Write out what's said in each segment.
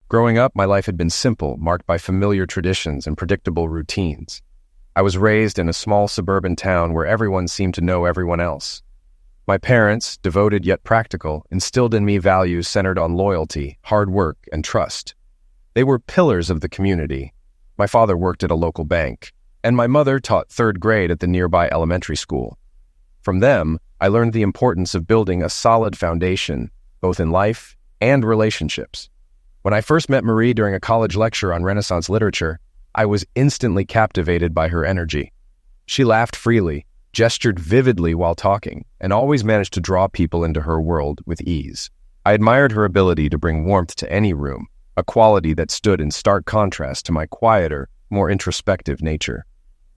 Growing up, my life had been simple, marked by familiar traditions and predictable routines. I was raised in a small suburban town where everyone seemed to know everyone else. My parents, devoted yet practical, instilled in me values centered on loyalty, hard work, and trust. They were pillars of the community. My father worked at a local bank, and my mother taught third grade at the nearby elementary school. From them, I learned the importance of building a solid foundation, both in life and relationships. When I first met Marie during a college lecture on Renaissance literature, I was instantly captivated by her energy. She laughed freely, gestured vividly while talking, and always managed to draw people into her world with ease. I admired her ability to bring warmth to any room, a quality that stood in stark contrast to my quieter, more introspective nature.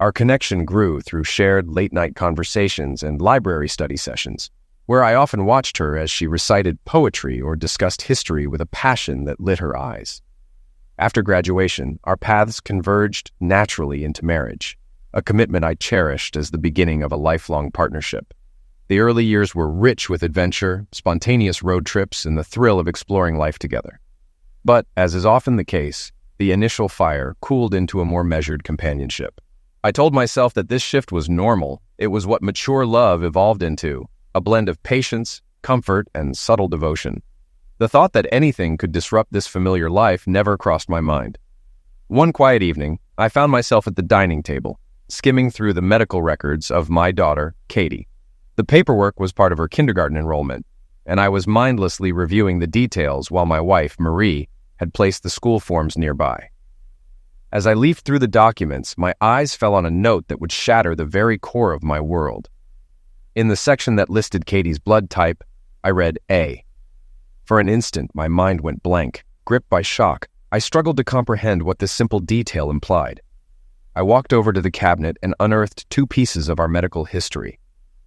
Our connection grew through shared late-night conversations and library study sessions, where I often watched her as she recited poetry or discussed history with a passion that lit her eyes. After graduation, our paths converged naturally into marriage, a commitment I cherished as the beginning of a lifelong partnership. The early years were rich with adventure, spontaneous road trips, and the thrill of exploring life together. But, as is often the case, the initial fire cooled into a more measured companionship. I told myself that this shift was normal. It was what mature love evolved into, a blend of patience, comfort, and subtle devotion. The thought that anything could disrupt this familiar life never crossed my mind. One quiet evening, I found myself at the dining table, skimming through the medical records of my daughter, Katie. The paperwork was part of her kindergarten enrollment, and I was mindlessly reviewing the details while my wife, Marie, had placed the school forms nearby. As I leafed through the documents, my eyes fell on a note that would shatter the very core of my world. In the section that listed Katie's blood type, I read A. For an instant, my mind went blank. Gripped by shock, I struggled to comprehend what this simple detail implied. I walked over to the cabinet and unearthed 2 pieces of our medical history.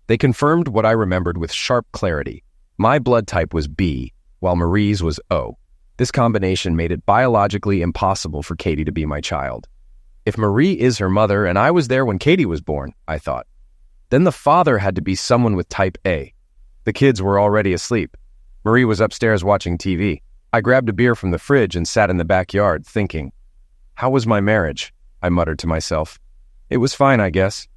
They confirmed what I remembered with sharp clarity. My blood type was B, while Marie's was O. This combination made it biologically impossible for Katie to be my child. If Marie is her mother and I was there when Katie was born, I thought, then the father had to be someone with type A. The kids were already asleep. Marie was upstairs watching TV. I grabbed a beer from the fridge and sat in the backyard, thinking. How was my marriage? I muttered to myself. It was fine, I guess.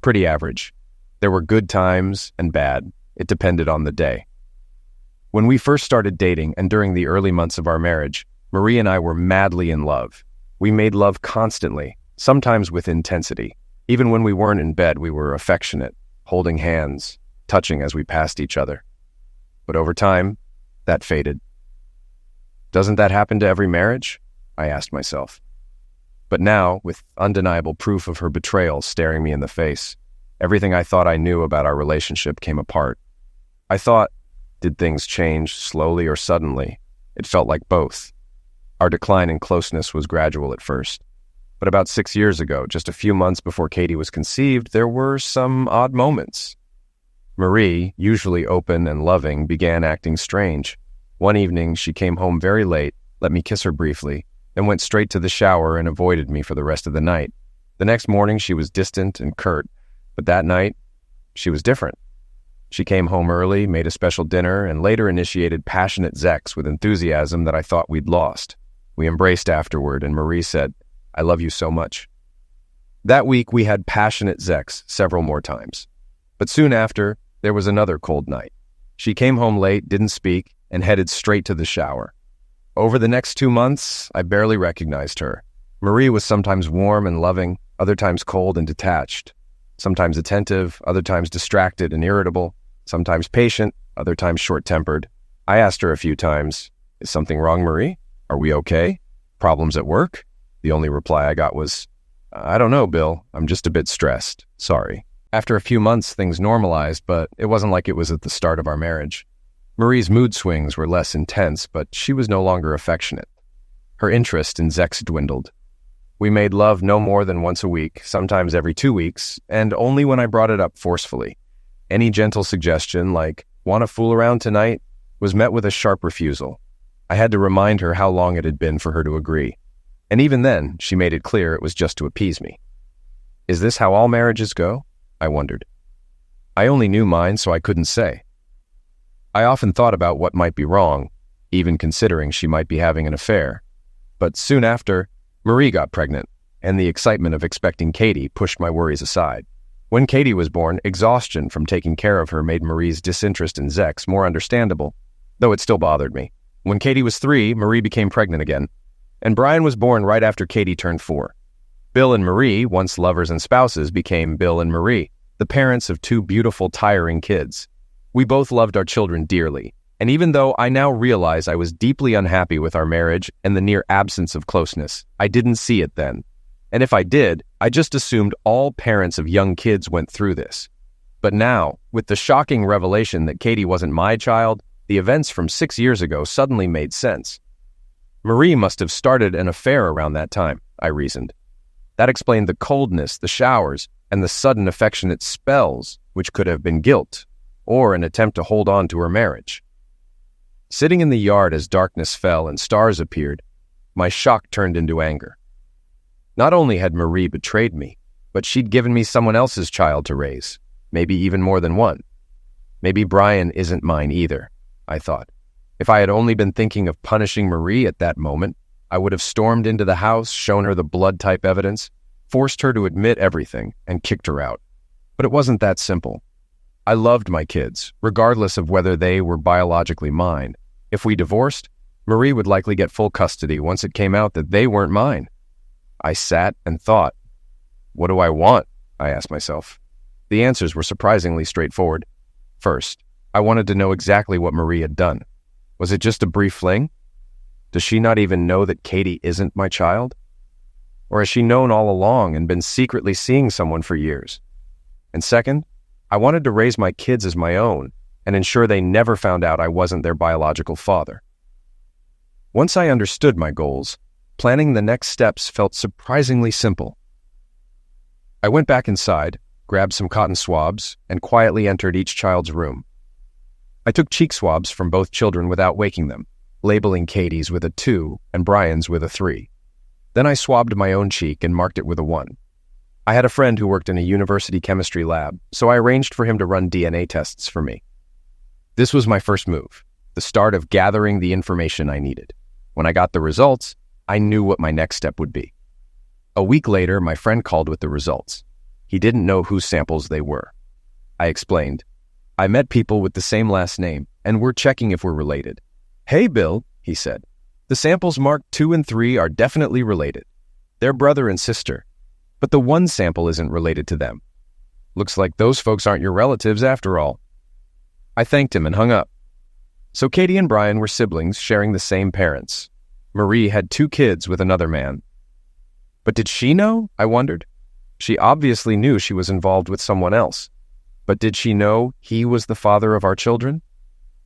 Pretty average. There were good times and bad. It depended on the day. When we first started dating and during the early months of our marriage, Marie and I were madly in love. We made love constantly, sometimes with intensity. Even when we weren't in bed, we were affectionate, holding hands, touching as we passed each other. But over time, that faded. Doesn't that happen to every marriage? I asked myself. But now, with undeniable proof of her betrayal staring me in the face, everything I thought I knew about our relationship came apart. I thought, did things change slowly or suddenly? It felt like both. Our decline in closeness was gradual at first. But about 6 years ago, just a few months before Katie was conceived, there were some odd moments. Marie, usually open and loving, began acting strange. One evening, she came home very late, let me kiss her briefly, then went straight to the shower and avoided me for the rest of the night. The next morning, she was distant and curt, but that night, she was different. She came home early, made a special dinner, and later initiated passionate sex with enthusiasm that I thought we'd lost. We embraced afterward, and Marie said, "I love you so much." That week, we had passionate sex several more times. But soon after, there was another cold night. She came home late, didn't speak, and headed straight to the shower. Over the next 2 months, I barely recognized her. Marie was sometimes warm and loving, other times cold and detached. Sometimes attentive, other times distracted and irritable, sometimes patient, other times short-tempered. I asked her a few times, "Is something wrong, Marie? Are we okay? Problems at work?" The only reply I got was, "I don't know, Bill. I'm just a bit stressed. Sorry." After a few months, things normalized, but it wasn't like it was at the start of our marriage. Marie's mood swings were less intense, but she was no longer affectionate. Her interest in sex dwindled. We made love no more than once a week, sometimes every 2 weeks, and only when I brought it up forcefully. Any gentle suggestion, like, "Want to fool around tonight?" was met with a sharp refusal. I had to remind her how long it had been for her to agree. And even then, she made it clear it was just to appease me. Is this how all marriages go? I wondered. I only knew mine, so I couldn't say. I often thought about what might be wrong, even considering she might be having an affair. But soon after, Marie got pregnant, and the excitement of expecting Katie pushed my worries aside. When Katie was born, exhaustion from taking care of her made Marie's disinterest in Zex more understandable, though it still bothered me. When Katie was 3, Marie became pregnant again, and Brian was born right after Katie turned 4. Bill and Marie, once lovers and spouses, became Bill and Marie, the parents of 2 beautiful, tiring kids. We both loved our children dearly, and even though I now realize I was deeply unhappy with our marriage and the near absence of closeness, I didn't see it then. And if I did, I just assumed all parents of young kids went through this. But now, with the shocking revelation that Katie wasn't my child, the events from 6 years ago suddenly made sense. Marie must have started an affair around that time, I reasoned. That explained the coldness, the showers, and the sudden affectionate spells, which could have been guilt, or an attempt to hold on to her marriage. Sitting in the yard as darkness fell and stars appeared, my shock turned into anger. Not only had Marie betrayed me, but she'd given me someone else's child to raise, maybe even more than one. Maybe Brian isn't mine either, I thought. If I had only been thinking of punishing Marie at that moment, I would have stormed into the house, shown her the blood-type evidence, forced her to admit everything, and kicked her out. But it wasn't that simple. I loved my kids, regardless of whether they were biologically mine. If we divorced, Marie would likely get full custody once it came out that they weren't mine. I sat and thought. What do I want? I asked myself. The answers were surprisingly straightforward. First, I wanted to know exactly what Marie had done. Was it just a brief fling? Does she not even know that Katie isn't my child? Or has she known all along and been secretly seeing someone for years? And second, I wanted to raise my kids as my own and ensure they never found out I wasn't their biological father. Once I understood my goals, planning the next steps felt surprisingly simple. I went back inside, grabbed some cotton swabs, and quietly entered each child's room. I took cheek swabs from both children without waking them, labeling Katie's with a 2 and Brian's with a 3. Then I swabbed my own cheek and marked it with a 1. I had a friend who worked in a university chemistry lab, so I arranged for him to run DNA tests for me. This was my first move, the start of gathering the information I needed. When I got the results, I knew what my next step would be. A week later, my friend called with the results. He didn't know whose samples they were. I explained. I met people with the same last name, and we're checking if we're related. Hey, Bill, he said. The samples marked 2 and 3 are definitely related. They're brother and sister, but the 1 sample isn't related to them. Looks like those folks aren't your relatives after all. I thanked him and hung up. So Katie and Brian were siblings sharing the same parents. Marie had 2 kids with another man. But did she know? I wondered. She obviously knew she was involved with someone else. But did she know he was the father of our children?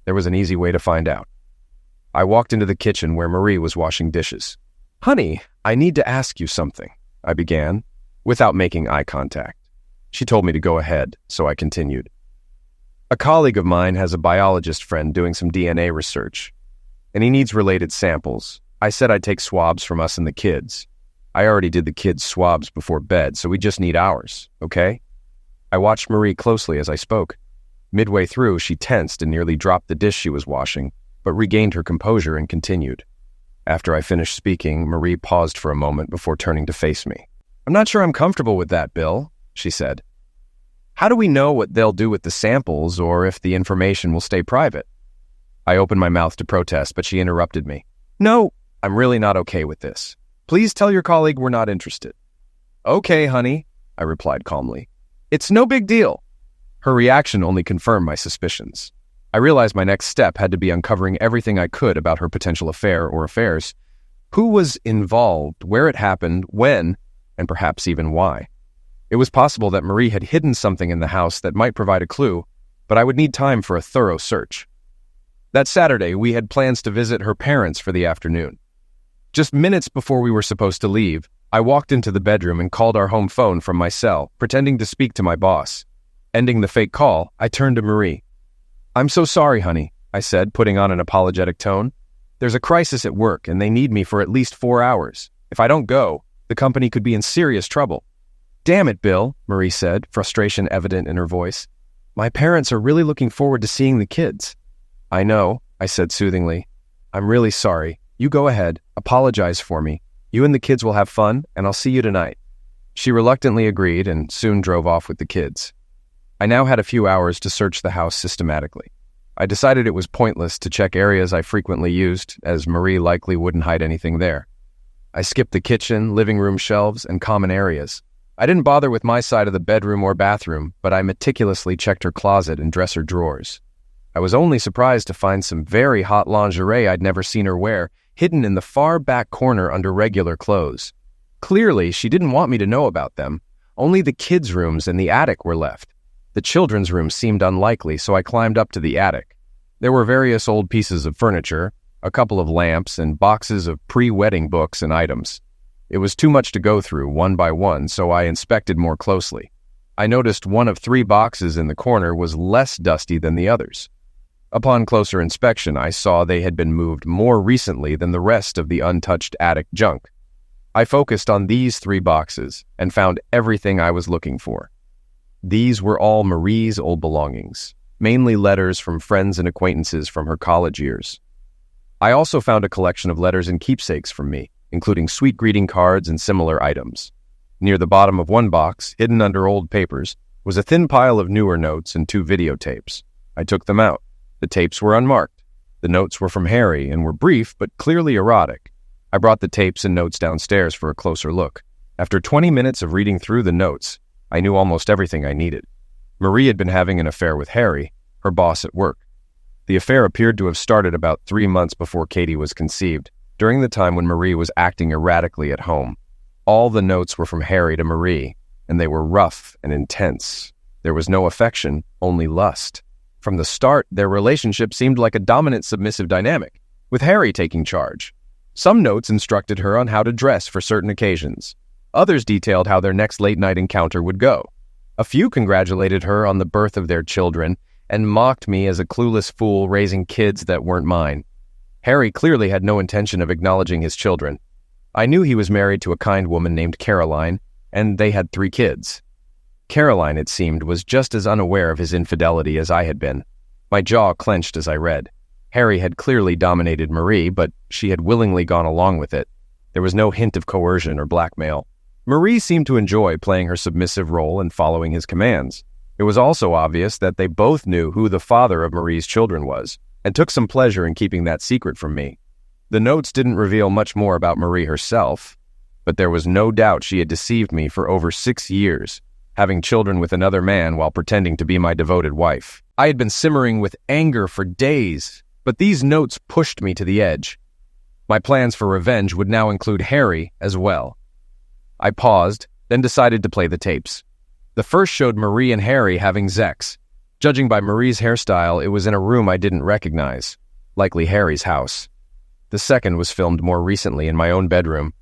There was an easy way to find out. I walked into the kitchen where Marie was washing dishes. Honey, I need to ask you something, I began, without making eye contact. She told me to go ahead, so I continued. A colleague of mine has a biologist friend doing some DNA research, and he needs related samples. I said I'd take swabs from us and the kids. I already did the kids' swabs before bed, so we just need ours, okay? I watched Marie closely as I spoke. Midway through, she tensed and nearly dropped the dish she was washing, but regained her composure and continued. After I finished speaking, Marie paused for a moment before turning to face me. I'm not sure I'm comfortable with that, Bill, she said. How do we know what they'll do with the samples or if the information will stay private? I opened my mouth to protest, but she interrupted me. No, I'm really not okay with this. Please tell your colleague we're not interested. Okay, honey, I replied calmly. It's no big deal. Her reaction only confirmed my suspicions. I realized my next step had to be uncovering everything I could about her potential affair or affairs. Who was involved, where it happened, when, and perhaps even why. It was possible that Marie had hidden something in the house that might provide a clue, but I would need time for a thorough search. That Saturday, we had plans to visit her parents for the afternoon. Just minutes before we were supposed to leave, I walked into the bedroom and called our home phone from my cell, pretending to speak to my boss. Ending the fake call, I turned to Marie. I'm so sorry, honey, I said, putting on an apologetic tone. There's a crisis at work, and they need me for at least 4 hours. If I don't go, the company could be in serious trouble. Damn it, Bill, Marie said, frustration evident in her voice. My parents are really looking forward to seeing the kids. I know, I said soothingly. I'm really sorry. You go ahead, apologize for me. You and the kids will have fun, and I'll see you tonight." She reluctantly agreed and soon drove off with the kids. I now had a few hours to search the house systematically. I decided it was pointless to check areas I frequently used, as Marie likely wouldn't hide anything there. I skipped the kitchen, living room shelves, and common areas. I didn't bother with my side of the bedroom or bathroom, but I meticulously checked her closet and dresser drawers. I was only surprised to find some very hot lingerie I'd never seen her wear, hidden in the far back corner under regular clothes. Clearly, she didn't want me to know about them. Only the kids' rooms and the attic were left. The children's room seemed unlikely, so I climbed up to the attic. There were various old pieces of furniture, a couple of lamps, and boxes of pre-wedding books and items. It was too much to go through one by one, so I inspected more closely. I noticed one of 3 boxes in the corner was less dusty than the others. Upon closer inspection, I saw they had been moved more recently than the rest of the untouched attic junk. I focused on these 3 boxes and found everything I was looking for. These were all Marie's old belongings, mainly letters from friends and acquaintances from her college years. I also found a collection of letters and keepsakes from me, including sweet greeting cards and similar items. Near the bottom of one box, hidden under old papers, was a thin pile of newer notes and 2 videotapes. I took them out. The tapes were unmarked. The notes were from Harry and were brief but clearly erotic. I brought the tapes and notes downstairs for a closer look. After 20 minutes of reading through the notes, I knew almost everything I needed. Marie had been having an affair with Harry, her boss at work. The affair appeared to have started about 3 months before Katie was conceived, during the time when Marie was acting erratically at home. All the notes were from Harry to Marie, and they were rough and intense. There was no affection, only lust. From the start, their relationship seemed like a dominant submissive dynamic, with Harry taking charge. Some notes instructed her on how to dress for certain occasions. Others detailed how their next late-night encounter would go. A few congratulated her on the birth of their children and mocked me as a clueless fool raising kids that weren't mine. Harry clearly had no intention of acknowledging his children. I knew he was married to a kind woman named Caroline, and they had 3 kids. Caroline, it seemed, was just as unaware of his infidelity as I had been. My jaw clenched as I read. Harry had clearly dominated Marie, but she had willingly gone along with it. There was no hint of coercion or blackmail. Marie seemed to enjoy playing her submissive role and following his commands. It was also obvious that they both knew who the father of Marie's children was, and took some pleasure in keeping that secret from me. The notes didn't reveal much more about Marie herself, but there was no doubt she had deceived me for over 6 years, having children with another man while pretending to be my devoted wife. I had been simmering with anger for days, but these notes pushed me to the edge. My plans for revenge would now include Harry as well. I paused, then decided to play the tapes. The first showed Marie and Harry having sex. Judging by Marie's hairstyle, it was in a room I didn't recognize, likely Harry's house. The second was filmed more recently in my own bedroom.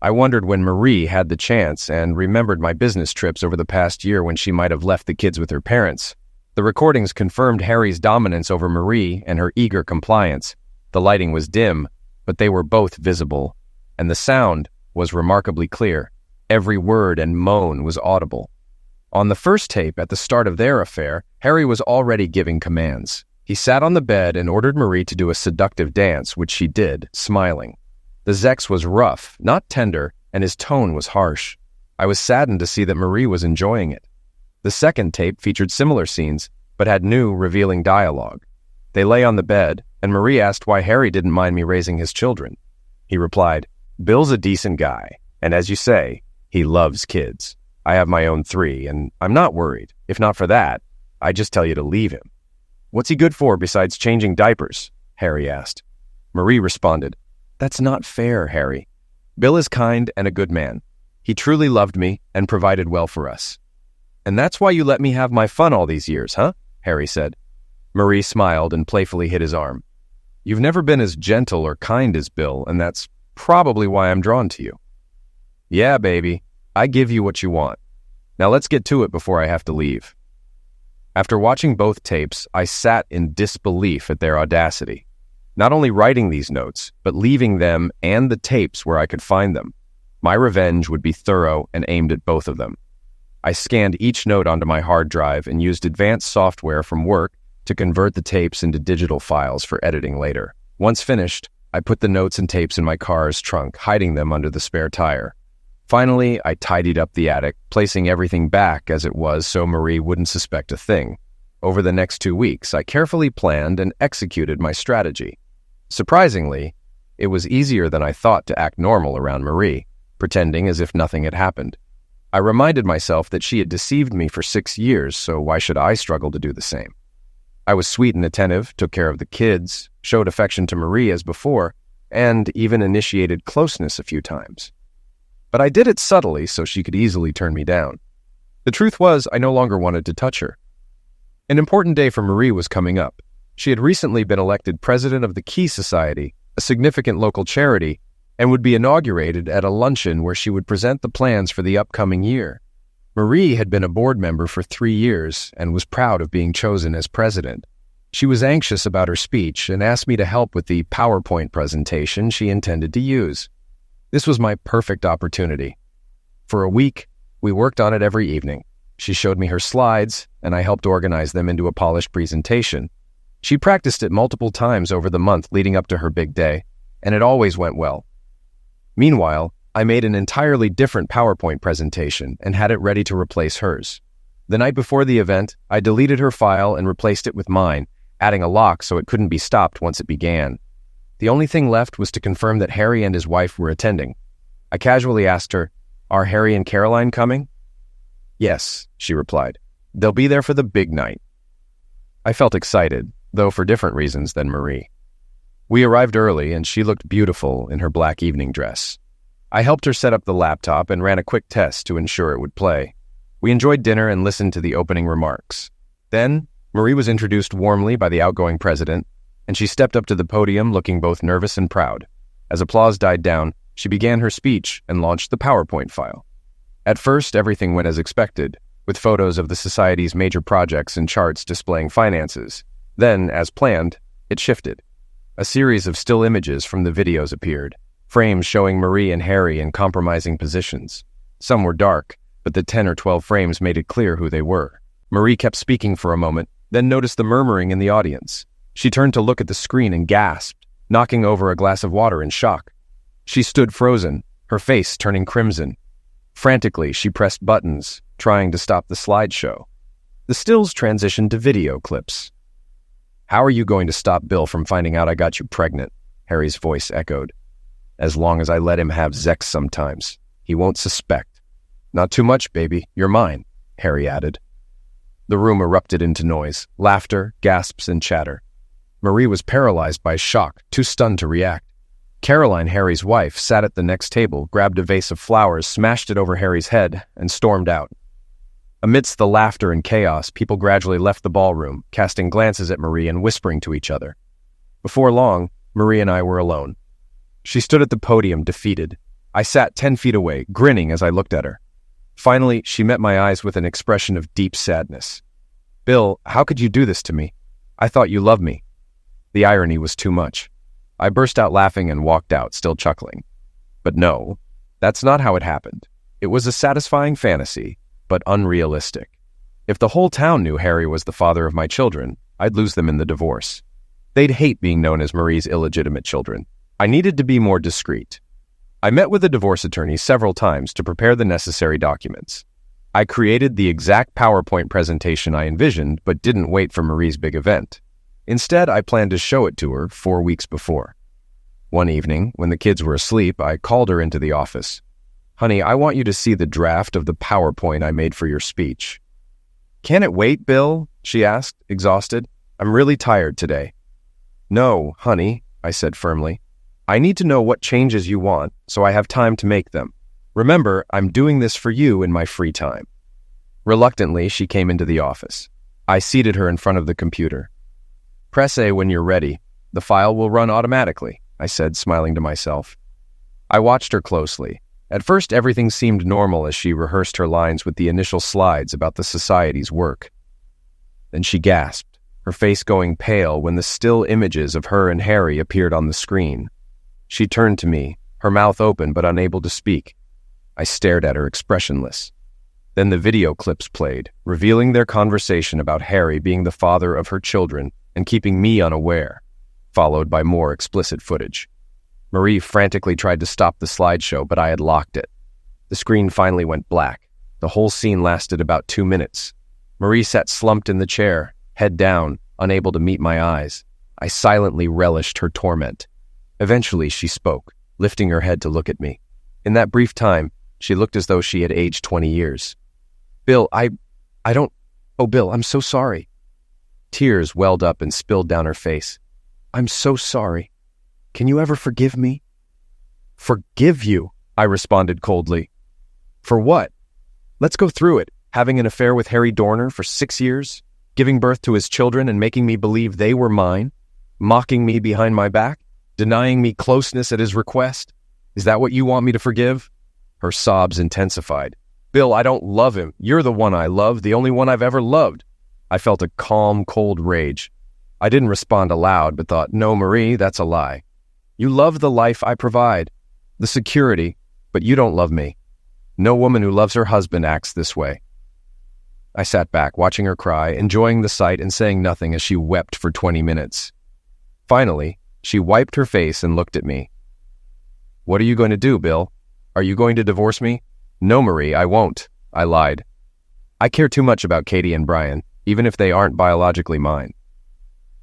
I wondered when Marie had the chance and remembered my business trips over the past year when she might have left the kids with her parents. The recordings confirmed Harry's dominance over Marie and her eager compliance. The lighting was dim, but they were both visible, and the sound was remarkably clear. Every word and moan was audible. On the first tape, at the start of their affair, Harry was already giving commands. He sat on the bed and ordered Marie to do a seductive dance, which she did, smiling. The sex was rough, not tender, and his tone was harsh. I was saddened to see that Marie was enjoying it. The second tape featured similar scenes, but had new, revealing dialogue. They lay on the bed, and Marie asked why Harry didn't mind me raising his children. He replied, "Bill's a decent guy, and as you say, he loves kids. I have my own 3, and I'm not worried. If not for that, I'd just tell you to leave him." "What's he good for besides changing diapers?" Harry asked. Marie responded, "That's not fair, Harry. Bill is kind and a good man. He truly loved me and provided well for us." "And that's why you let me have my fun all these years, huh?" Harry said. Marie smiled and playfully hit his arm. "You've never been as gentle or kind as Bill, and that's probably why I'm drawn to you." "Yeah, baby, I give you what you want. Now let's get to it before I have to leave." After watching both tapes, I sat in disbelief at their audacity. Not only writing these notes, but leaving them and the tapes where I could find them. My revenge would be thorough and aimed at both of them. I scanned each note onto my hard drive and used advanced software from work to convert the tapes into digital files for editing later. Once finished, I put the notes and tapes in my car's trunk, hiding them under the spare tire. Finally, I tidied up the attic, placing everything back as it was so Marie wouldn't suspect a thing. Over the next 2 weeks, I carefully planned and executed my strategy. Surprisingly, it was easier than I thought to act normal around Marie, pretending as if nothing had happened. I reminded myself that she had deceived me for 6 years, so why should I struggle to do the same? I was sweet and attentive, took care of the kids, showed affection to Marie as before, and even initiated closeness a few times. But I did it subtly so she could easily turn me down. The truth was, I no longer wanted to touch her. An important day for Marie was coming up. She had recently been elected president of the Key Society, a significant local charity, and would be inaugurated at a luncheon where she would present the plans for the upcoming year. Marie had been a board member for 3 years and was proud of being chosen as president. She was anxious about her speech and asked me to help with the PowerPoint presentation she intended to use. This was my perfect opportunity. For a week, we worked on it every evening. She showed me her slides, and I helped organize them into a polished presentation. She practiced it multiple times over the month leading up to her big day, and it always went well. Meanwhile, I made an entirely different PowerPoint presentation and had it ready to replace hers. The night before the event, I deleted her file and replaced it with mine, adding a lock so it couldn't be stopped once it began. The only thing left was to confirm that Harry and his wife were attending. I casually asked her, "Are Harry and Caroline coming?" "Yes," she replied. "They'll be there for the big night." I felt excited, though for different reasons than Marie. We arrived early, and she looked beautiful in her black evening dress. I helped her set up the laptop and ran a quick test to ensure it would play. We enjoyed dinner and listened to the opening remarks. Then, Marie was introduced warmly by the outgoing president, and she stepped up to the podium looking both nervous and proud. As applause died down, she began her speech and launched the PowerPoint file. At first, everything went as expected, with photos of the Society's major projects and charts displaying finances. Then, as planned, it shifted. A series of still images from the videos appeared, frames showing Marie and Harry in compromising positions. Some were dark, but the 10 or 12 frames made it clear who they were. Marie kept speaking for a moment, then noticed the murmuring in the audience. She turned to look at the screen and gasped, knocking over a glass of water in shock. She stood frozen, her face turning crimson. Frantically, she pressed buttons, trying to stop the slideshow. The stills transitioned to video clips. "How are you going to stop Bill from finding out I got you pregnant?" Harry's voice echoed. "As long as I let him have sex sometimes. He won't suspect." "Not too much, baby. You're mine," Harry added. The room erupted into noise, laughter, gasps, and chatter. Marie was paralyzed by shock, too stunned to react. Caroline, Harry's wife, sat at the next table, grabbed a vase of flowers, smashed it over Harry's head, and stormed out. Amidst the laughter and chaos, people gradually left the ballroom, casting glances at Marie and whispering to each other. Before long, Marie and I were alone. She stood at the podium, defeated. I sat 10 feet away, grinning as I looked at her. Finally, she met my eyes with an expression of deep sadness. "Bill, how could you do this to me? I thought you loved me." The irony was too much. I burst out laughing and walked out, still chuckling. But no, that's not how it happened. It was a satisfying fantasy, but unrealistic. If the whole town knew Harry was the father of my children, I'd lose them in the divorce. They'd hate being known as Marie's illegitimate children. I needed to be more discreet. I met with a divorce attorney several times to prepare the necessary documents. I created the exact PowerPoint presentation I envisioned, but didn't wait for Marie's big event. Instead, I planned to show it to her 4 weeks before. One evening, when the kids were asleep, I called her into the office. "Honey, I want you to see the draft of the PowerPoint I made for your speech." "Can it wait, Bill?" she asked, exhausted. "I'm really tired today." "No, honey," I said firmly. "I need to know what changes you want, so I have time to make them. Remember, I'm doing this for you in my free time." Reluctantly, she came into the office. I seated her in front of the computer. "Press A when you're ready. The file will run automatically," I said, smiling to myself. I watched her closely. At first, everything seemed normal as she rehearsed her lines with the initial slides about the Society's work. Then she gasped, her face going pale when the still images of her and Harry appeared on the screen. She turned to me, her mouth open but unable to speak. I stared at her, expressionless. Then the video clips played, revealing their conversation about Harry being the father of her children and keeping me unaware, followed by more explicit footage. Marie frantically tried to stop the slideshow, but I had locked it. The screen finally went black. The whole scene lasted about 2 minutes. Marie sat slumped in the chair, head down, unable to meet my eyes. I silently relished her torment. Eventually, she spoke, lifting her head to look at me. In that brief time, she looked as though she had aged 20 years. Bill, Bill, I'm so sorry. Tears welled up and spilled down her face. I'm so sorry. Can you ever forgive me? Forgive you, I responded coldly. For what? Let's go through it. Having an affair with Harry Dorner for 6 years, giving birth to his children and making me believe they were mine, mocking me behind my back, denying me closeness at his request. Is that what you want me to forgive? Her sobs intensified. Bill, I don't love him. You're the one I love, the only one I've ever loved. I felt a calm, cold rage. I didn't respond aloud, but thought, no, Marie, that's a lie. You love the life I provide, the security, but you don't love me. No woman who loves her husband acts this way. I sat back, watching her cry, enjoying the sight and saying nothing as she wept for 20 minutes. Finally, she wiped her face and looked at me. What are you going to do, Bill? Are you going to divorce me? No, Marie, I won't. I lied. I care too much about Katie and Brian, even if they aren't biologically mine.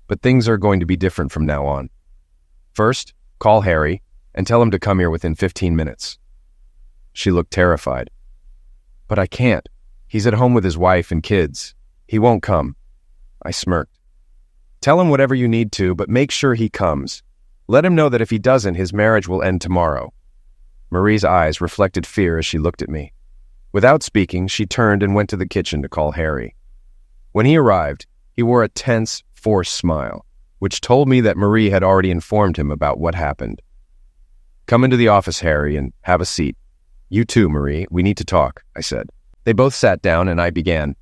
But things are going to be different from now on. First, call Harry and tell him to come here within 15 minutes. She looked terrified. But I can't. He's at home with his wife and kids. He won't come. I smirked. Tell him whatever you need to, but make sure he comes. Let him know that if he doesn't, his marriage will end tomorrow. Marie's eyes reflected fear as she looked at me. Without speaking, she turned and went to the kitchen to call Harry. When he arrived, he wore a tense, forced smile, which told me that Marie had already informed him about what happened. Come into the office, Harry, and have a seat. You too, Marie. We need to talk, I said. They both sat down and I began.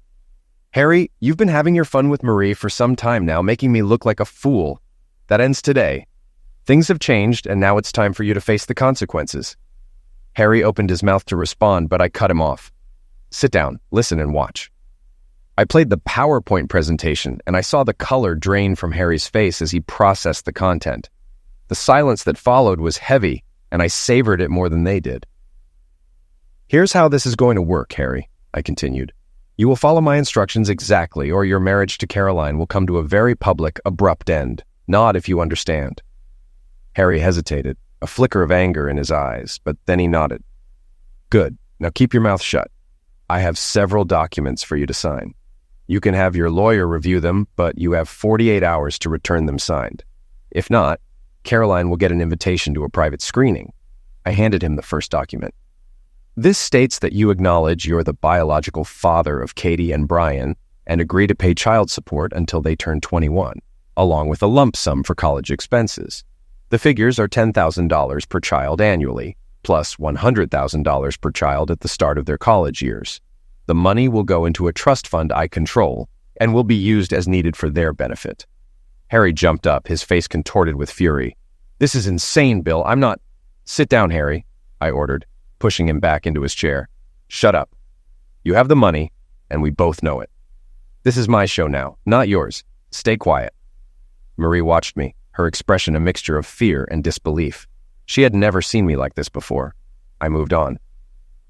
Harry, you've been having your fun with Marie for some time now, making me look like a fool. That ends today. Things have changed, and now it's time for you to face the consequences. Harry opened his mouth to respond, but I cut him off. Sit down, listen, and watch. I played the PowerPoint presentation, and I saw the color drain from Harry's face as he processed the content. The silence that followed was heavy, and I savored it more than they did. Here's how this is going to work, Harry, I continued. You will follow my instructions exactly, or your marriage to Caroline will come to a very public, abrupt end. Nod if you understand. Harry hesitated, a flicker of anger in his eyes, but then he nodded. Good. Now keep your mouth shut. I have several documents for you to sign. You can have your lawyer review them, but you have 48 hours to return them signed. If not, Caroline will get an invitation to a private screening. I handed him the first document. This states that you acknowledge you're the biological father of Katie and Brian and agree to pay child support until they turn 21, along with a lump sum for college expenses. The figures are $10,000 per child annually, plus $100,000 per child at the start of their college years. The money will go into a trust fund I control and will be used as needed for their benefit. Harry jumped up, his face contorted with fury. This is insane, Bill. I'm not... Sit down, Harry, I ordered, pushing him back into his chair. Shut up. You have the money, and we both know it. This is my show now, not yours. Stay quiet. Marie watched me, her expression a mixture of fear and disbelief. She had never seen me like this before. I moved on.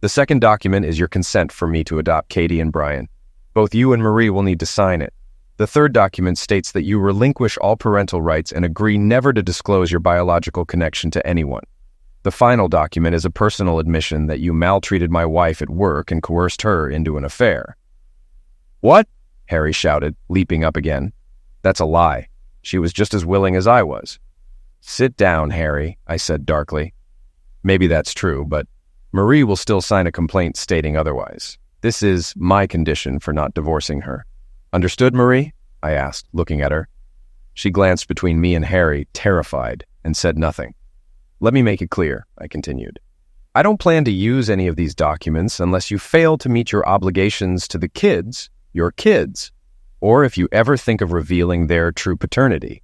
The second document is your consent for me to adopt Katie and Brian. Both you and Marie will need to sign it. The third document states that you relinquish all parental rights and agree never to disclose your biological connection to anyone. The final document is a personal admission that you maltreated my wife at work and coerced her into an affair. What? Harry shouted, leaping up again. That's a lie. She was just as willing as I was. Sit down, Harry, I said darkly. Maybe that's true, but Marie will still sign a complaint stating otherwise. This is my condition for not divorcing her. Understood, Marie? I asked, looking at her. She glanced between me and Harry, terrified, and said nothing. Let me make it clear, I continued. I don't plan to use any of these documents unless you fail to meet your obligations to the kids, your kids, or if you ever think of revealing their true paternity.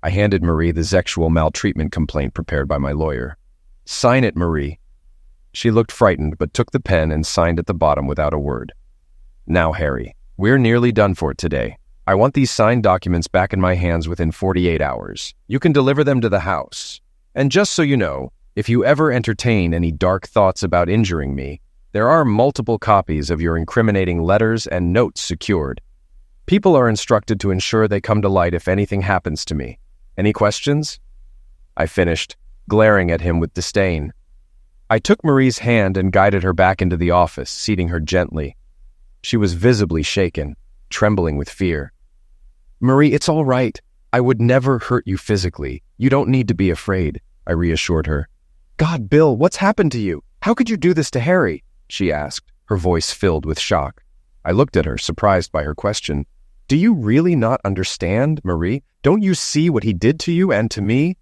I handed Marie the sexual maltreatment complaint prepared by my lawyer. Sign it, Marie. She looked frightened, but took the pen and signed at the bottom without a word. Now, Harry, we're nearly done for today. I want these signed documents back in my hands within 48 hours. You can deliver them to the house. And just so you know, if you ever entertain any dark thoughts about injuring me, there are multiple copies of your incriminating letters and notes secured. People are instructed to ensure they come to light if anything happens to me. Any questions?" I finished, glaring at him with disdain. I took Marie's hand and guided her back into the office, seating her gently. She was visibly shaken, trembling with fear. "Marie, it's all right. I would never hurt you physically. You don't need to be afraid," I reassured her. "God, Bill, what's happened to you? How could you do this to Harry?" she asked, her voice filled with shock. I looked at her, surprised by her question. "Do you really not understand, Marie? Don't you see what he did to you and to me?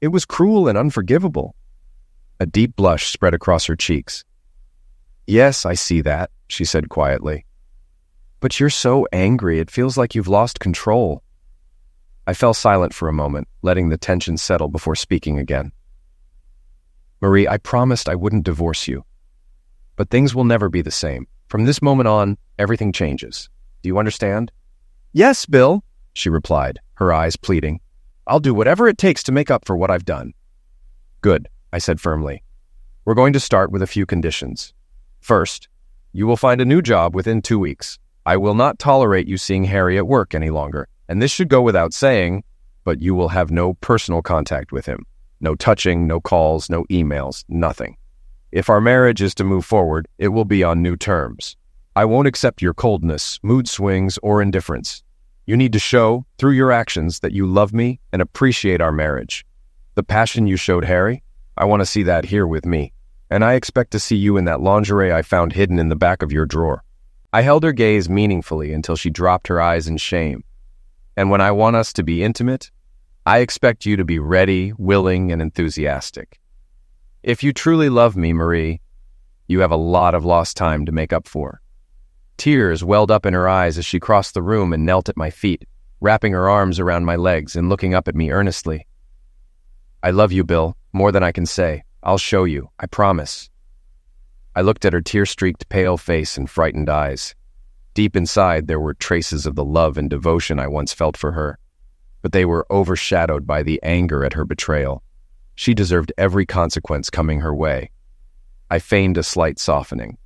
It was cruel and unforgivable." A deep blush spread across her cheeks. "Yes, I see that," she said quietly. "But you're so angry, it feels like you've lost control." I fell silent for a moment, letting the tension settle before speaking again. "Marie, I promised I wouldn't divorce you. But things will never be the same. From this moment on, everything changes. Do you understand?" "Yes, Bill," she replied, her eyes pleading. "I'll do whatever it takes to make up for what I've done." "Good," I said firmly. "We're going to start with a few conditions. First, you will find a new job within 2 weeks. I will not tolerate you seeing Harry at work any longer, and this should go without saying, but you will have no personal contact with him. No touching, no calls, no emails, nothing. If our marriage is to move forward, it will be on new terms. I won't accept your coldness, mood swings, or indifference. You need to show, through your actions, that you love me and appreciate our marriage. The passion you showed Harry, I want to see that here with me, and I expect to see you in that lingerie I found hidden in the back of your drawer." I held her gaze meaningfully until she dropped her eyes in shame. "And when I want us to be intimate, I expect you to be ready, willing, and enthusiastic. If you truly love me, Marie, you have a lot of lost time to make up for." Tears welled up in her eyes as she crossed the room and knelt at my feet, wrapping her arms around my legs and looking up at me earnestly. "I love you, Bill, more than I can say. I'll show you, I promise." I looked at her tear-streaked, pale face and frightened eyes. Deep inside, there were traces of the love and devotion I once felt for her, but they were overshadowed by the anger at her betrayal. She deserved every consequence coming her way. I feigned a slight softening.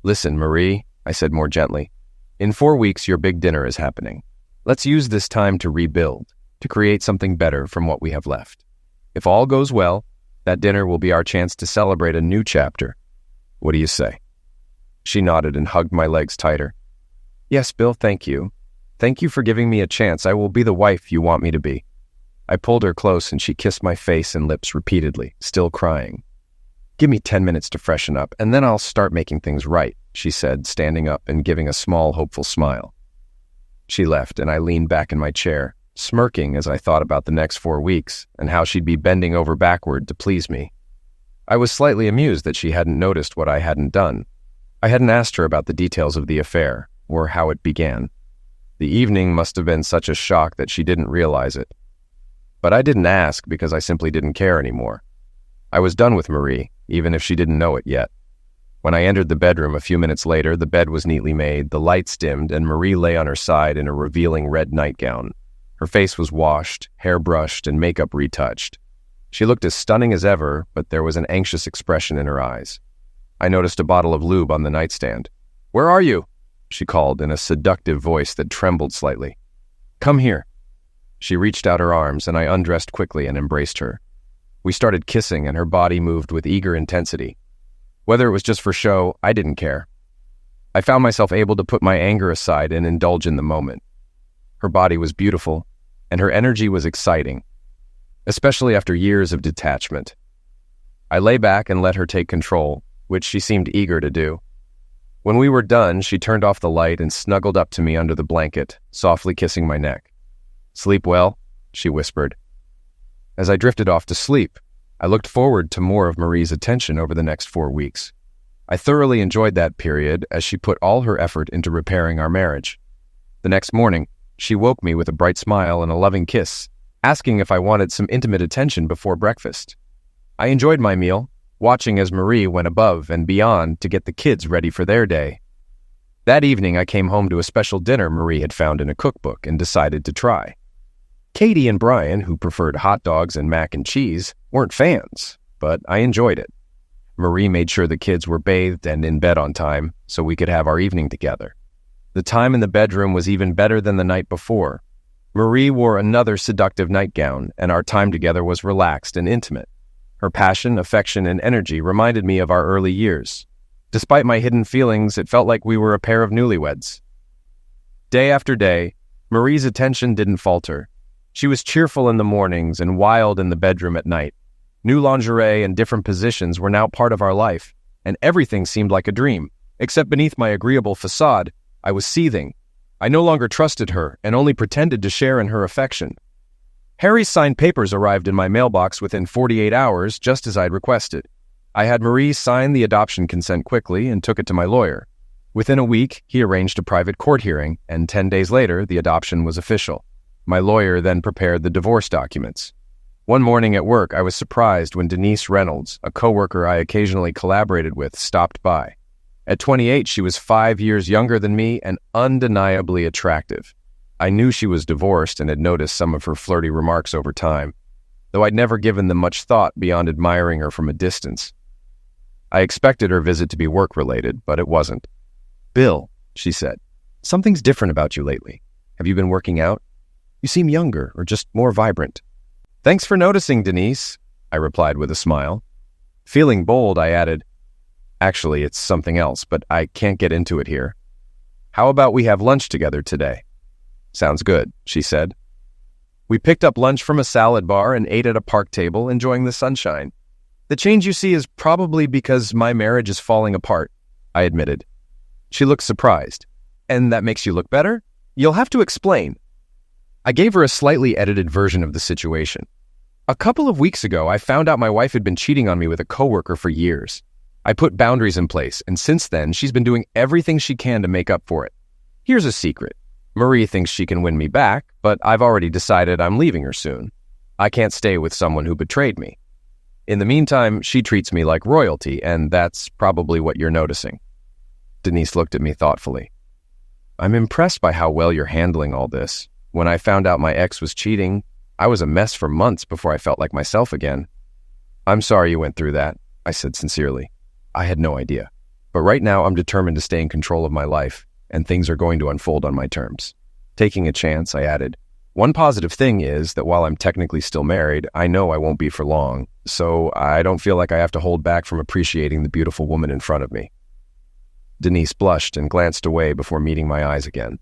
"Listen, Marie," I said more gently. "In 4 weeks, your big dinner is happening. Let's use this time to rebuild, to create something better from what we have left. If all goes well, that dinner will be our chance to celebrate a new chapter. What do you say?" She nodded and hugged my legs tighter. "Yes, Bill, thank you. Thank you for giving me a chance. I will be the wife you want me to be." I pulled her close and she kissed my face and lips repeatedly, still crying. "Give me 10 minutes to freshen up, and then I'll start making things right," she said, standing up and giving a small, hopeful smile. She left, and I leaned back in my chair, smirking as I thought about the next 4 weeks and how she'd be bending over backward to please me. I was slightly amused that she hadn't noticed what I hadn't done. I hadn't asked her about the details of the affair, or how it began. The evening must have been such a shock that she didn't realize it. But I didn't ask because I simply didn't care anymore. I was done with Marie, even if she didn't know it yet. When I entered the bedroom a few minutes later, the bed was neatly made, the lights dimmed, and Marie lay on her side in a revealing red nightgown. Her face was washed, hair brushed, and makeup retouched. She looked as stunning as ever, but there was an anxious expression in her eyes. I noticed a bottle of lube on the nightstand. "Where are you?" she called in a seductive voice that trembled slightly. "Come here." She reached out her arms, and I undressed quickly and embraced her. We started kissing, and her body moved with eager intensity. Whether it was just for show, I didn't care. I found myself able to put my anger aside and indulge in the moment. Her body was beautiful, and her energy was exciting, especially after years of detachment. I lay back and let her take control, which she seemed eager to do. When we were done, she turned off the light and snuggled up to me under the blanket, softly kissing my neck. "Sleep well?" she whispered. As I drifted off to sleep, I looked forward to more of Marie's attention over the next 4 weeks. I thoroughly enjoyed that period as she put all her effort into repairing our marriage. The next morning, she woke me with a bright smile and a loving kiss, asking if I wanted some intimate attention before breakfast. I enjoyed my meal, watching as Marie went above and beyond to get the kids ready for their day. That evening, I came home to a special dinner Marie had found in a cookbook and decided to try. Katie and Brian, who preferred hot dogs and mac and cheese, weren't fans, but I enjoyed it. Marie made sure the kids were bathed and in bed on time so we could have our evening together. The time in the bedroom was even better than the night before. Marie wore another seductive nightgown, and our time together was relaxed and intimate. Her passion, affection, and energy reminded me of our early years. Despite my hidden feelings, it felt like we were a pair of newlyweds. Day after day, Marie's attention didn't falter. She was cheerful in the mornings and wild in the bedroom at night. New lingerie and different positions were now part of our life, and everything seemed like a dream. Except beneath my agreeable facade, I was seething. I no longer trusted her and only pretended to share in her affection. Harry's signed papers arrived in my mailbox within 48 hours, just as I'd requested. I had Marie sign the adoption consent quickly and took it to my lawyer. Within a week, he arranged a private court hearing, and 10 days later, the adoption was official. My lawyer then prepared the divorce documents. One morning at work, I was surprised when Denise Reynolds, a coworker I occasionally collaborated with, stopped by. At 28, she was 5 years younger than me and undeniably attractive. I knew she was divorced and had noticed some of her flirty remarks over time, though I'd never given them much thought beyond admiring her from a distance. I expected her visit to be work-related, but it wasn't. "Bill," she said, "something's different about you lately. Have you been working out? You seem younger or just more vibrant." "Thanks for noticing, Denise," I replied with a smile. Feeling bold, I added, "Actually, it's something else, but I can't get into it here. How about we have lunch together today?" "Sounds good," she said. We picked up lunch from a salad bar and ate at a park table, enjoying the sunshine. "The change you see is probably because my marriage is falling apart," I admitted. She looked surprised. "And that makes you look better? You'll have to explain." I gave her a slightly edited version of the situation. "A couple of weeks ago, I found out my wife had been cheating on me with a coworker for years. I put boundaries in place, and since then, she's been doing everything she can to make up for it. Here's a secret. Marie thinks she can win me back, but I've already decided I'm leaving her soon. I can't stay with someone who betrayed me. In the meantime, she treats me like royalty, and that's probably what you're noticing." Denise looked at me thoughtfully. "I'm impressed by how well you're handling all this. When I found out my ex was cheating, I was a mess for months before I felt like myself again." "I'm sorry you went through that," I said sincerely. "I had no idea. But right now I'm determined to stay in control of my life, and things are going to unfold on my terms." Taking a chance, I added, "One positive thing is that while I'm technically still married, I know I won't be for long, so I don't feel like I have to hold back from appreciating the beautiful woman in front of me." Denise blushed and glanced away before meeting my eyes again.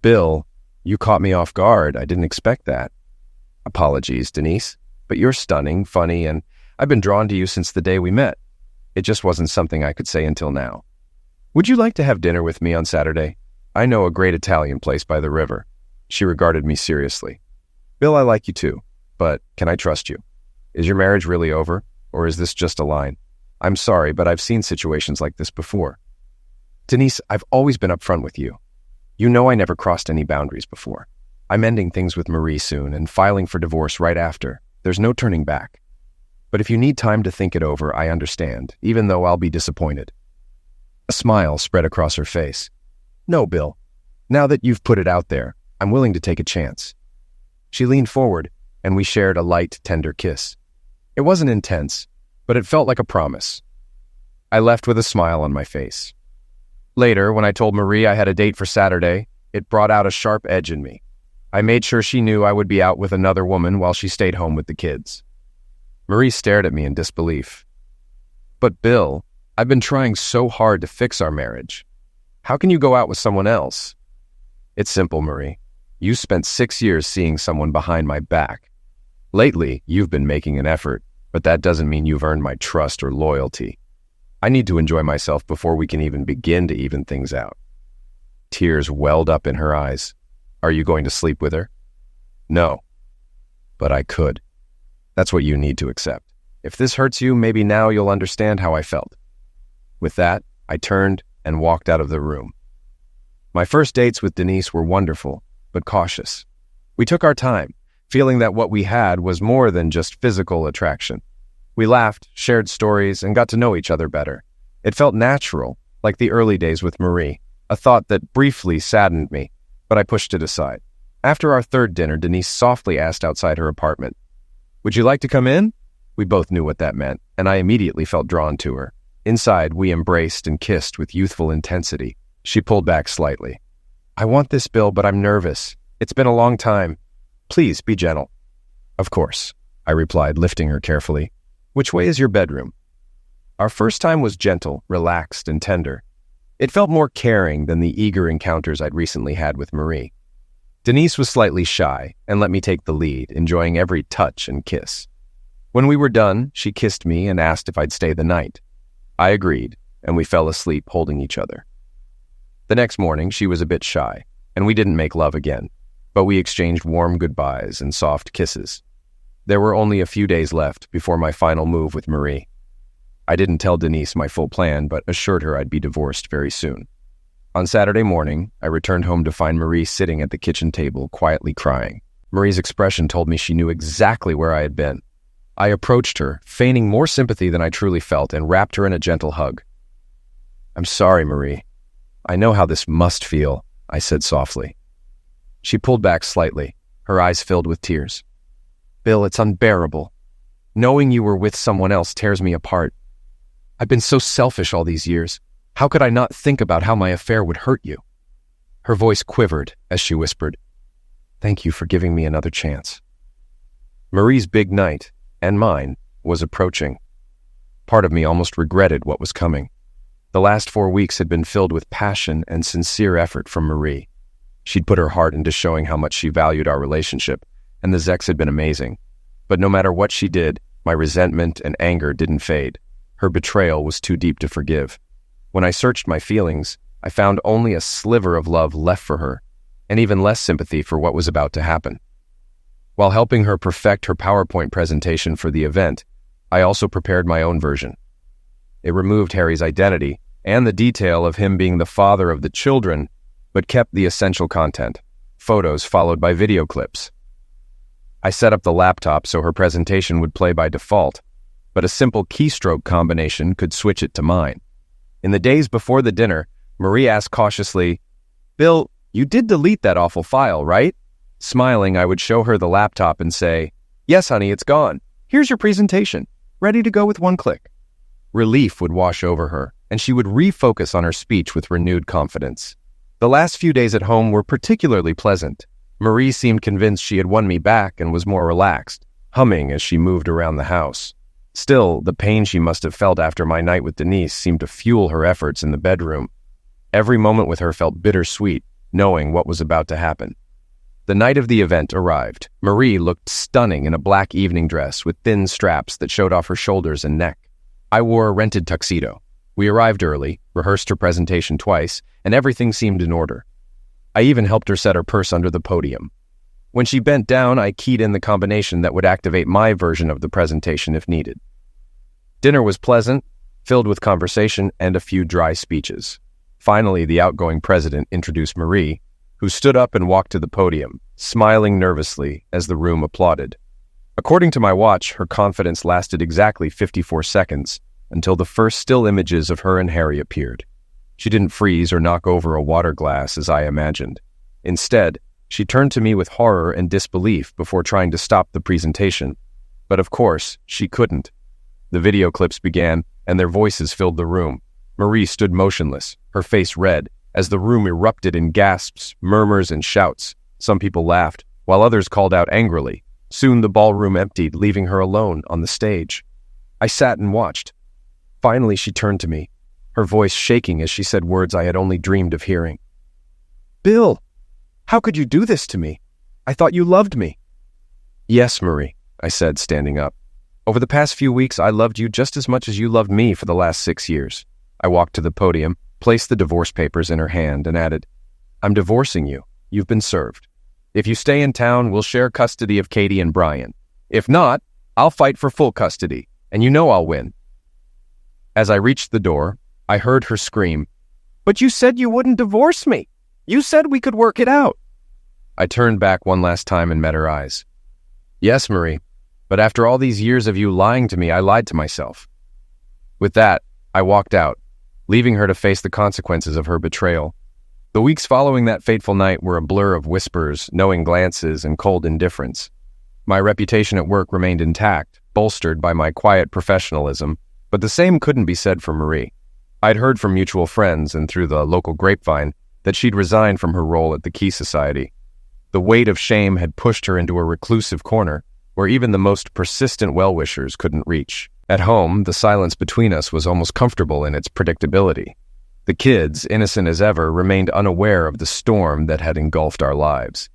"Bill, you caught me off guard. I didn't expect that." "Apologies, Denise, but you're stunning, funny, and I've been drawn to you since the day we met. It just wasn't something I could say until now. Would you like to have dinner with me on Saturday? I know a great Italian place by the river." She regarded me seriously. "Bill, I like you too, but can I trust you? Is your marriage really over, or is this just a line? I'm sorry, but I've seen situations like this before." "Denise, I've always been upfront with you. You know I never crossed any boundaries before. I'm ending things with Marie soon and filing for divorce right after. There's no turning back. But if you need time to think it over, I understand, even though I'll be disappointed." A smile spread across her face. "No, Bill. Now that you've put it out there, I'm willing to take a chance." She leaned forward, and we shared a light, tender kiss. It wasn't intense, but it felt like a promise. I left with a smile on my face. Later, when I told Marie I had a date for Saturday, it brought out a sharp edge in me. I made sure she knew I would be out with another woman while she stayed home with the kids. Marie stared at me in disbelief. "But Bill, I've been trying so hard to fix our marriage. How can you go out with someone else?" "It's simple, Marie. You spent 6 years seeing someone behind my back. Lately, you've been making an effort, but that doesn't mean you've earned my trust or loyalty. I need to enjoy myself before we can even begin to even things out." Tears welled up in her eyes. "Are you going to sleep with her?" "No, but I could. That's what you need to accept. If this hurts you, maybe now you'll understand how I felt." With that, I turned and walked out of the room. My first dates with Denise were wonderful, but cautious. We took our time, feeling that what we had was more than just physical attraction. We laughed, shared stories, and got to know each other better. It felt natural, like the early days with Marie, a thought that briefly saddened me, but I pushed it aside. After our third dinner, Denise softly asked outside her apartment, Would you like to come in? We both knew what that meant, and I immediately felt drawn to her. Inside, we embraced and kissed with youthful intensity. She pulled back slightly. I want this, Bill, but I'm nervous. It's been a long time. Please, be gentle. Of course, I replied, lifting her carefully. Which way is your bedroom? Our first time was gentle, relaxed, and tender. It felt more caring than the eager encounters I'd recently had with Marie. Denise was slightly shy and let me take the lead, enjoying every touch and kiss. When we were done, she kissed me and asked if I'd stay the night. I agreed, and we fell asleep holding each other. The next morning, she was a bit shy, and we didn't make love again, but we exchanged warm goodbyes and soft kisses. There were only a few days left before my final move with Marie. I didn't tell Denise my full plan, but assured her I'd be divorced very soon. On Saturday morning, I returned home to find Marie sitting at the kitchen table, quietly crying. Marie's expression told me she knew exactly where I had been. I approached her, feigning more sympathy than I truly felt, and wrapped her in a gentle hug. I'm sorry, Marie. I know how this must feel, I said softly. She pulled back slightly, her eyes filled with tears. Bill, it's unbearable. Knowing you were with someone else tears me apart. I've been so selfish all these years. How could I not think about how my affair would hurt you? Her voice quivered as she whispered, Thank you for giving me another chance. Marie's big night, and mine, was approaching. Part of me almost regretted what was coming. The last 4 weeks had been filled with passion and sincere effort from Marie. She'd put her heart into showing how much she valued our relationship, and the sex had been amazing. But no matter what she did, my resentment and anger didn't fade. Her betrayal was too deep to forgive. When I searched my feelings, I found only a sliver of love left for her, and even less sympathy for what was about to happen. While helping her perfect her PowerPoint presentation for the event, I also prepared my own version. It removed Harry's identity and the detail of him being the father of the children, but kept the essential content, photos followed by video clips. I set up the laptop so her presentation would play by default, but a simple keystroke combination could switch it to mine. In the days before the dinner, Marie asked cautiously, Bill, you did delete that awful file, right? Smiling, I would show her the laptop and say, Yes, honey, it's gone. Here's your presentation, ready to go with one click. Relief would wash over her, and she would refocus on her speech with renewed confidence. The last few days at home were particularly pleasant. Marie seemed convinced she had won me back and was more relaxed, humming as she moved around the house. Still, the pain she must have felt after my night with Denise seemed to fuel her efforts in the bedroom. Every moment with her felt bittersweet, knowing what was about to happen. The night of the event arrived. Marie looked stunning in a black evening dress with thin straps that showed off her shoulders and neck. I wore a rented tuxedo. We arrived early, rehearsed her presentation twice, and everything seemed in order. I even helped her set her purse under the podium. When she bent down, I keyed in the combination that would activate my version of the presentation if needed. Dinner was pleasant, filled with conversation and a few dry speeches. Finally, the outgoing president introduced Marie, who stood up and walked to the podium, smiling nervously as the room applauded. According to my watch, her confidence lasted exactly 54 seconds until the first still images of her and Harry appeared. She didn't freeze or knock over a water glass as I imagined. Instead, she turned to me with horror and disbelief before trying to stop the presentation. But of course, she couldn't. The video clips began, and their voices filled the room. Marie stood motionless, her face red, as the room erupted in gasps, murmurs, and shouts. Some people laughed, while others called out angrily. Soon the ballroom emptied, leaving her alone on the stage. I sat and watched. Finally, she turned to me, her voice shaking as she said words I had only dreamed of hearing. Bill, how could you do this to me? I thought you loved me. Yes, Marie, I said, standing up. Over the past few weeks, I loved you just as much as you loved me for the last 6 years. I walked to the podium, placed the divorce papers in her hand, and added, I'm divorcing you. You've been served. If you stay in town, we'll share custody of Katie and Brian. If not, I'll fight for full custody, and you know I'll win. As I reached the door, I heard her scream, But you said you wouldn't divorce me. You said we could work it out. I turned back one last time and met her eyes. Yes, Marie, but after all these years of you lying to me, I lied to myself. With that, I walked out, leaving her to face the consequences of her betrayal. The weeks following that fateful night were a blur of whispers, knowing glances, and cold indifference. My reputation at work remained intact, bolstered by my quiet professionalism, but the same couldn't be said for Marie. I'd heard from mutual friends and through the local grapevine that she'd resigned from her role at the Key Society. The weight of shame had pushed her into a reclusive corner where even the most persistent well-wishers couldn't reach. At home, the silence between us was almost comfortable in its predictability. The kids, innocent as ever, remained unaware of the storm that had engulfed our lives.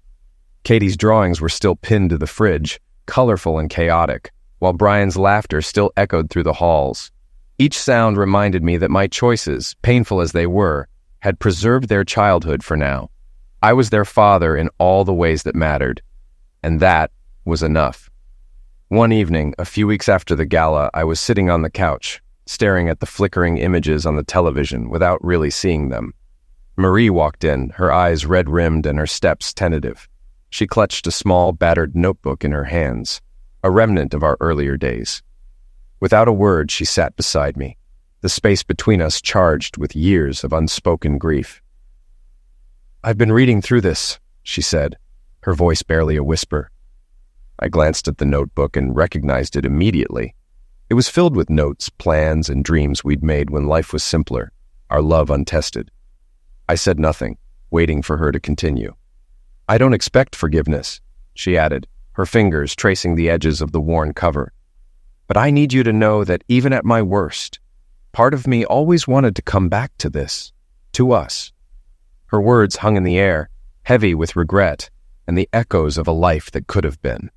Katie's drawings were still pinned to the fridge, colorful and chaotic, while Brian's laughter still echoed through the halls. Each sound reminded me that my choices, painful as they were, had preserved their childhood for now. I was their father in all the ways that mattered, and that was enough. One evening, a few weeks after the gala, I was sitting on the couch, staring at the flickering images on the television without really seeing them. Marie walked in, her eyes red-rimmed and her steps tentative. She clutched a small, battered notebook in her hands, a remnant of our earlier days. Without a word, she sat beside me, the space between us charged with years of unspoken grief. "I've been reading through this," she said, her voice barely a whisper. I glanced at the notebook and recognized it immediately. It was filled with notes, plans, and dreams we'd made when life was simpler, our love untested. I said nothing, waiting for her to continue. "I don't expect forgiveness," she added, her fingers tracing the edges of the worn cover. "But I need you to know that even at my worst, part of me always wanted to come back to this, to us." Her words hung in the air, heavy with regret and the echoes of a life that could have been.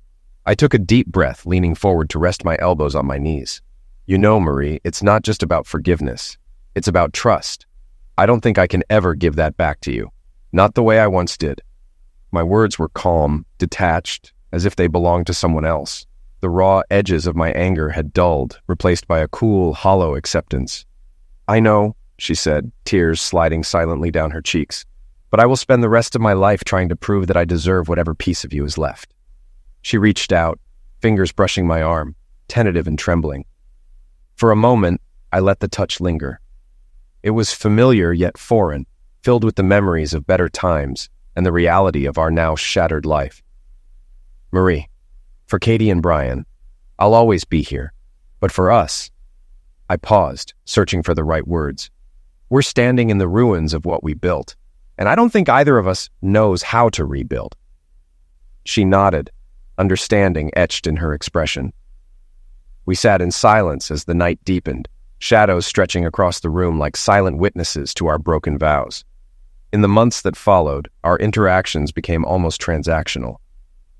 I took a deep breath, leaning forward to rest my elbows on my knees. "You know, Marie, it's not just about forgiveness. It's about trust. I don't think I can ever give that back to you. Not the way I once did." My words were calm, detached, as if they belonged to someone else. The raw edges of my anger had dulled, replaced by a cool, hollow acceptance. "I know," she said, tears sliding silently down her cheeks, "but I will spend the rest of my life trying to prove that I deserve whatever piece of you is left." She reached out, fingers brushing my arm, tentative and trembling. For a moment, I let the touch linger. It was familiar yet foreign, filled with the memories of better times and the reality of our now shattered life. "Marie, for Katie and Brian, I'll always be here. But for us," I paused, searching for the right words. "We're standing in the ruins of what we built, and I don't think either of us knows how to rebuild." She nodded, understanding etched in her expression. We sat in silence as the night deepened, shadows stretching across the room like silent witnesses to our broken vows. In the months that followed, our interactions became almost transactional.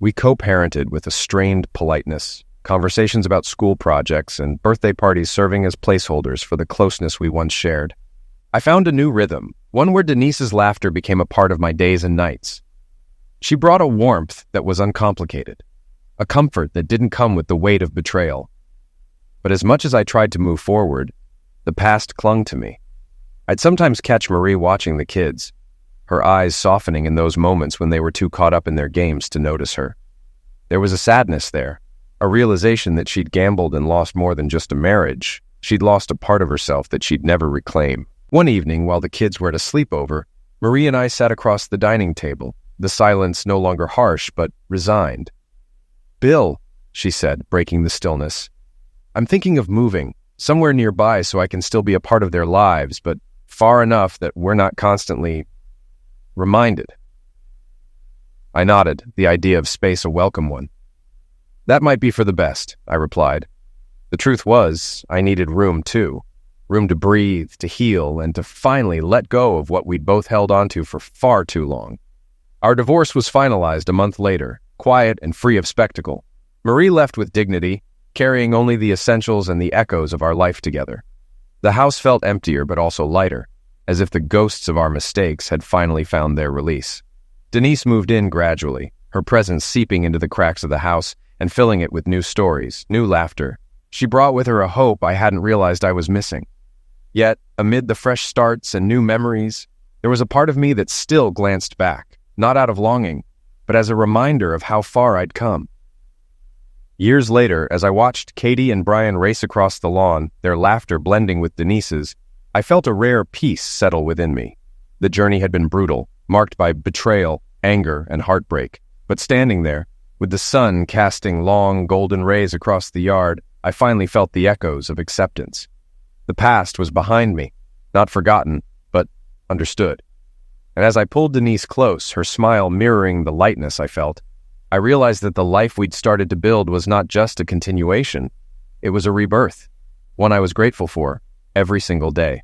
We co-parented with a strained politeness, conversations about school projects and birthday parties serving as placeholders for the closeness we once shared. I found a new rhythm, one where Denise's laughter became a part of my days and nights. She brought a warmth that was uncomplicated, a comfort that didn't come with the weight of betrayal. But as much as I tried to move forward, the past clung to me. I'd sometimes catch Marie watching the kids, her eyes softening in those moments when they were too caught up in their games to notice her. There was a sadness there, a realization that she'd gambled and lost more than just a marriage. She'd lost a part of herself that she'd never reclaim. One evening, while the kids were at a sleepover, Marie and I sat across the dining table, the silence no longer harsh, but resigned. "Bill," she said, breaking the stillness, "I'm thinking of moving, somewhere nearby so I can still be a part of their lives, but far enough that we're not constantly reminded." I nodded, the idea of space a welcome one. "That might be for the best," I replied. The truth was, I needed room too. Room to breathe, to heal, and to finally let go of what we'd both held onto for far too long. Our divorce was finalized a month later, quiet and free of spectacle. Marie left with dignity, carrying only the essentials and the echoes of our life together. The house felt emptier but also lighter, as if the ghosts of our mistakes had finally found their release. Denise moved in gradually, her presence seeping into the cracks of the house and filling it with new stories, new laughter. She brought with her a hope I hadn't realized I was missing. Yet, amid the fresh starts and new memories, there was a part of me that still glanced back, not out of longing, but as a reminder of how far I'd come. Years later, as I watched Katie and Brian race across the lawn, their laughter blending with Denise's, I felt a rare peace settle within me. The journey had been brutal, marked by betrayal, anger, and heartbreak, but standing there, With the sun casting long, golden rays across the yard, I finally felt the echoes of acceptance. The past was behind me, not forgotten, but understood. And as I pulled Denise close, her smile mirroring the lightness I felt, I realized that the life we'd started to build was not just a continuation. It was a rebirth, one I was grateful for every single day.